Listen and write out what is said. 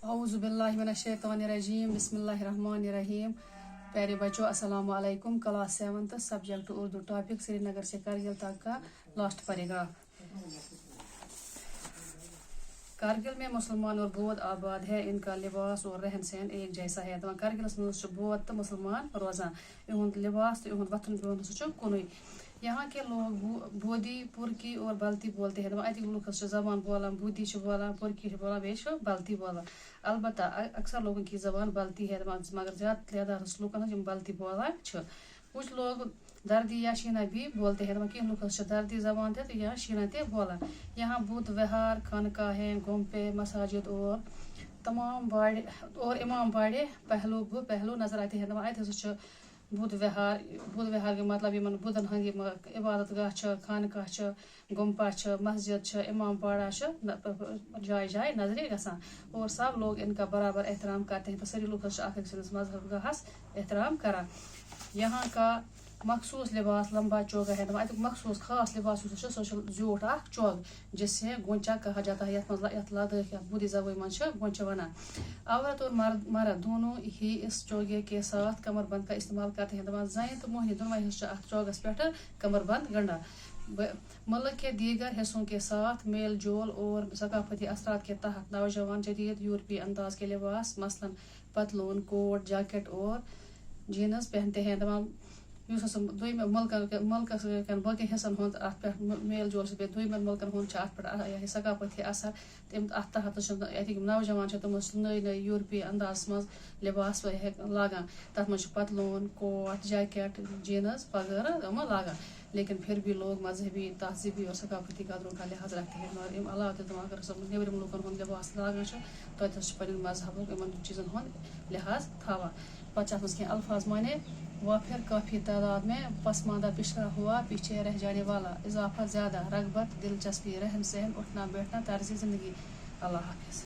اعوذ باللہ من الشیطان الرجیم بسم اللہ الرحمن الرحیم. پیارے بچوں السلام علیکم. Class 7 subject Urdu. ٹاپک سری نگر سے کرگل تک کا لاسٹ پیراگراف. کرگل میں مسلمان اور بود آباد ہے. ان کا لباس اور رہن سہن ایک جیسا ہے. کرگلس مز بود تو مسلمان روزان. اہد لباس تو اہد وتھن بہن سہ کنوئی. یہاں کے لوگ بودی پرکی اور بلتی بولتے ہیں. اتک لوگ زبان بولان بودی بولان پرکی بولان بیش بلتی بولان. البتہ اکثر لوگوں کی زبان بلتی ہے مگر زیادہ تعداد لوکن بلتی بولان. کچھ لوگ دردی یا شینا بھی بولتے ہیں. کن لوگ دردی زبان تھے یا شینا تھے بولان. یہاں بدھ وہار خانقاہیں گمپے مساجد اور تمام باڑے اور امام باڑے پہلو نظر آتے ہیں. ات بدھ وہار کے مطلب ان بدھن ہند عبادت گاہ خانقاہ گمپا مسجد امام باڑا جائے جائے نظر گسان اور سب لوگ ان کا برابر احترام کرتے ہیں. تو ساری لوگ اک سندس مذہب گاہس احترام کران. یہاں کا مخصوص لباس لمبا چوگا ہے. اتک مخصوص خاص لباس سہ زیوٹ اخ چوگ جسے گونچا کہا جاتا ہے. یت لداخ بودھی زبان من گونچہ ونان. عورت اور مرد دونوں ہی اس چوگے کے ساتھ کمر بند کا استعمال کرتے ہیں. زن تو موہنی دونوئی ات چوگس پہ کمر بند گنڈان. ملک کے دیگر حصوں کے ساتھ میل جول اور ثقافتی اثرات کے تحت نوجوان جدید یورپی انداز کے لباس مثلاً پتلون کوٹ جیکٹ اور جینز پہنتے ہیں. ملکس باقی حصن ہند ات پہ میل جول سے دویمن ملکن ہند ات پہ ثقافتی اثر ات تحت اتک نوجوان تم نئی نئی یورپی انداز مز لباس لاگان. تر مز پتلون کوٹ جیکٹ جینز وغیرہ لاگان. لیکن پھر بھی لوگ مذہبی تہذیبی اور ثقافتی قدروں کا لحاظ رکھتے ہیں. مگر ام علاوہ تم اگر نیبرم لوکن ہند لباس لاگان تتھ پن مذہب ان چیزن ہند لحاظ تھاوان. پتہ مز کینٛہہ الفاظ مانے وافر کافی تعداد میں پسماندہ پچھڑا ہوا پیچھے رہ جانے والا اضافہ زیادہ رغبت دلچسپی رہن سہن اٹھنا بیٹھنا طرز زندگی. اللہ حافظ.